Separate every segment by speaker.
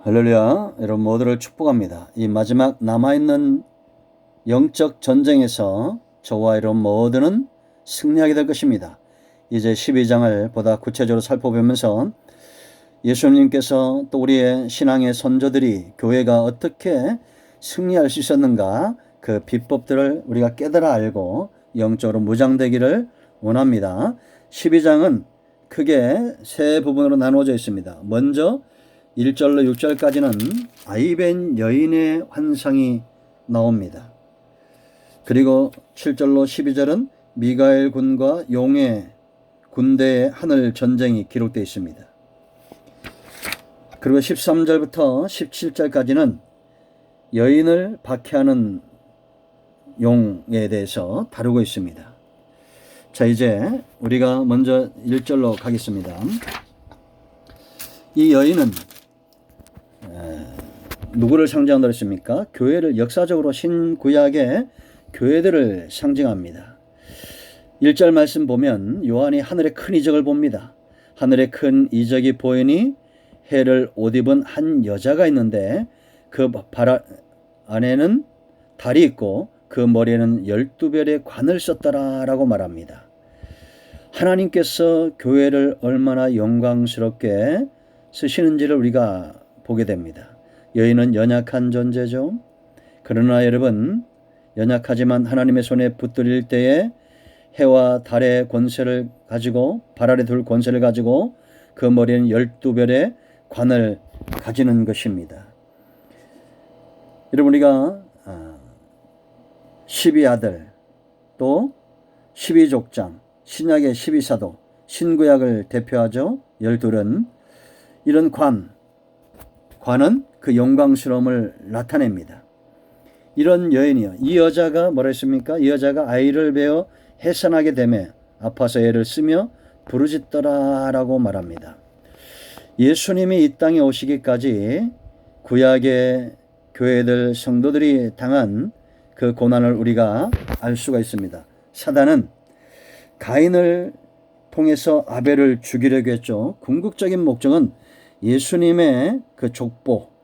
Speaker 1: 할렐루야. 여러분 모두를 축복합니다. 이 마지막 남아있는 영적 전쟁에서 저와 여러분 모두는 승리하게 될 것입니다. 이제 12장을 보다 구체적으로 살펴보면서 예수님께서 또 우리의 신앙의 선조들이 교회가 어떻게 승리할 수 있었는가, 그 비법들을 우리가 깨달아 알고 영적으로 무장되기를 원합니다. 12장은 크게 세 부분으로 나누어져 있습니다. 먼저 1절로 6절까지는 아이벤 여인의 환상이 나옵니다. 그리고 7절로 12절은 미가엘 군과 용의 군대의 하늘 전쟁이 기록되어 있습니다. 그리고 13절부터 17절까지는 여인을 박해하는 용에 대해서 다루고 있습니다. 자, 이제 우리가 먼저 1절로 가겠습니다. 이 여인은 누구를 상징한다고 했습니까? 교회를, 역사적으로 신구약의 교회들을 상징합니다. 1절 말씀 보면 요한이 하늘의 큰 이적을 봅니다. 하늘의 큰 이적이 보이니 해를 옷 입은 한 여자가 있는데 그 발 안에는 달이 있고 그 머리에는 12별의 관을 썼더라라고 말합니다. 하나님께서 교회를 얼마나 영광스럽게 쓰시는지를 우리가 보게 됩니다. 여인은 연약한 존재죠. 그러나 여러분, 연약하지만 하나님의 손에 붙들릴 때에 해와 달의 권세를 가지고, 발 아래 둘 권세를 가지고 그 머리에는 12별의 관을 가지는 것입니다. 여러분, 우리가 12아들, 또 12족장, 신약의 12사도, 신구약을 대표하죠. 12은 이런 관은 그 영광스러움을 나타냅니다. 이런 여인이요, 이 여자가 뭐라 했습니까? 이 여자가 아이를 베어 해산하게 되며 아파서 애를 쓰며 부르짖더라라고 말합니다. 예수님이 이 땅에 오시기까지 구약의 교회들 성도들이 당한 그 고난을 우리가 알 수가 있습니다. 사단은 가인을 통해서 아벨을 죽이려고 했죠. 궁극적인 목적은 예수님의 그 족보,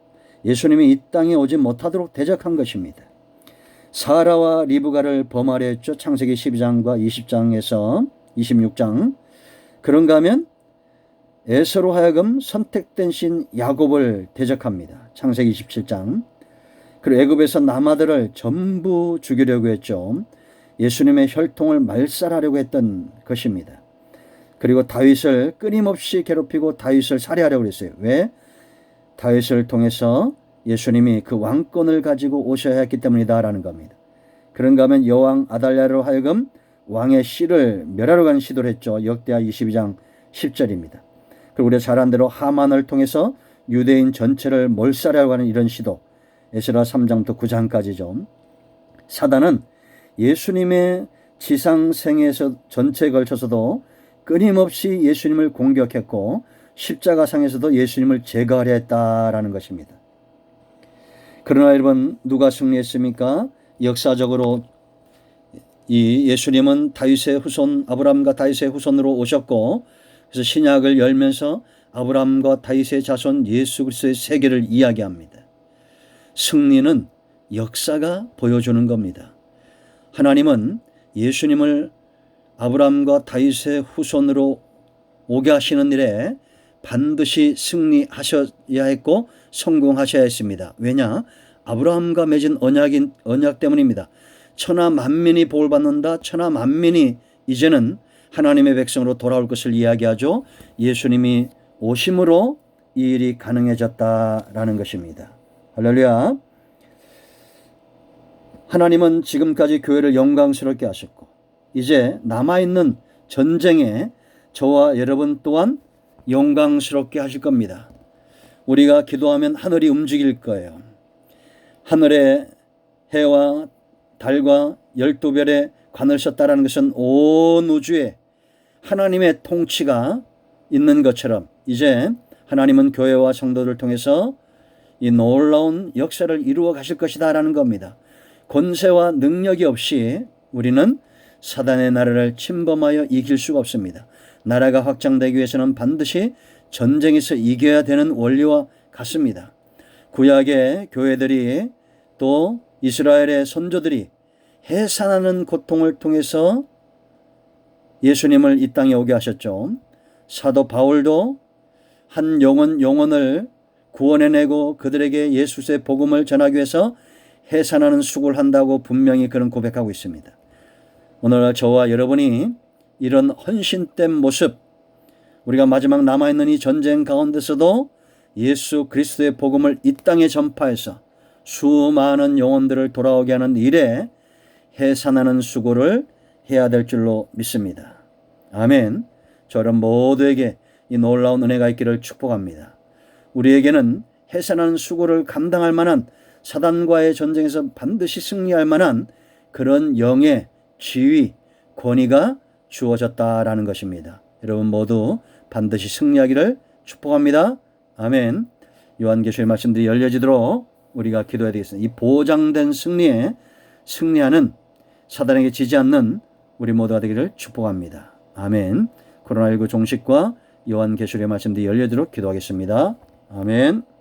Speaker 1: 예수님이 이 땅에 오지 못하도록 대적한 것입니다. 사라와 리브가를 범하려 했죠. 창세기 12장과 20장에서 26장. 그런가 하면 에서로 하여금 선택된 신 야곱을 대적합니다. 창세기 27장. 그리고 애굽에서 남아들을 전부 죽이려고 했죠. 예수님의 혈통을 말살하려고 했던 것입니다. 그리고 다윗을 끊임없이 괴롭히고 다윗을 살해하려고 했어요. 왜? 다윗을 통해서 예수님이 그 왕권을 가지고 오셔야 했기 때문이다라는 겁니다. 그런가 하면 여왕 아달랴로 하여금 왕의 씨를 멸하러 가는 시도를 했죠. 역대하 22장 10절입니다. 그리고 우리가 잘 아는 대로 하만을 통해서 유대인 전체를 몰살하려고 하는 이런 시도, 에스라 3장부터 9장까지죠. 사단은 예수님의 지상생에서 전체에 걸쳐서도 끊임없이 예수님을 공격했고 십자가상에서도 예수님을 제거하려 했다라는 것입니다. 그러나 여러분, 누가 승리했습니까? 역사적으로 이 예수님은 다윗의 후손, 아브라함과 다윗의 후손으로 오셨고, 그래서 신약을 열면서 아브라함과 다윗의 자손 예수 그리스도의 세계를 이야기합니다. 승리는 역사가 보여주는 겁니다. 하나님은 예수님을 아브라함과 다윗의 후손으로 오게 하시는 일에 반드시 승리하셔야 했고 성공하셔야 했습니다. 왜냐? 아브라함과 맺은 언약 때문입니다. 천하 만민이 복을 받는다. 천하 만민이 이제는 하나님의 백성으로 돌아올 것을 이야기하죠. 예수님이 오심으로 이 일이 가능해졌다라는 것입니다. 할렐루야. 하나님은 지금까지 교회를 영광스럽게 하셨고 이제 남아있는 전쟁에 저와 여러분 또한 영광스럽게 하실 겁니다. 우리가 기도하면 하늘이 움직일 거예요. 하늘에 해와 달과 12별의 관을 썼다는 것은 온 우주에 하나님의 통치가 있는 것처럼 이제 하나님은 교회와 성도들을 통해서 이 놀라운 역사를 이루어 가실 것이다 라는 겁니다. 권세와 능력이 없이 우리는 사단의 나라를 침범하여 이길 수가 없습니다. 나라가 확장되기 위해서는 반드시 전쟁에서 이겨야 되는 원리와 같습니다. 구약의 교회들이 또 이스라엘의 선조들이 해산하는 고통을 통해서 예수님을 이 땅에 오게 하셨죠. 사도 바울도 한 영혼을 구원해내고 그들에게 예수의 복음을 전하기 위해서 해산하는 수고를 한다고 분명히 그런 고백하고 있습니다. 오늘 저와 여러분이 이런 헌신된 모습, 우리가 마지막 남아있는 이 전쟁 가운데서도 예수 그리스도의 복음을 이 땅에 전파해서 수많은 영혼들을 돌아오게 하는 일에 해산하는 수고를 해야 될 줄로 믿습니다. 아멘. 저런 모두에게 이 놀라운 은혜가 있기를 축복합니다. 우리에게는 해산하는 수고를 감당할 만한, 사단과의 전쟁에서 반드시 승리할 만한 그런 영의 지위, 권위가 주어졌다라는 것입니다. 여러분 모두 반드시 승리하기를 축복합니다. 아멘. 요한계시의 말씀들이 열려지도록 우리가 기도해야 되겠습니다. 이 보장된 승리에 승리하는, 사단에게 지지 않는 우리 모두가 되기를 축복합니다. 아멘. 코로나19 종식과 요한계시의 말씀들이 열려지도록 기도하겠습니다. 아멘.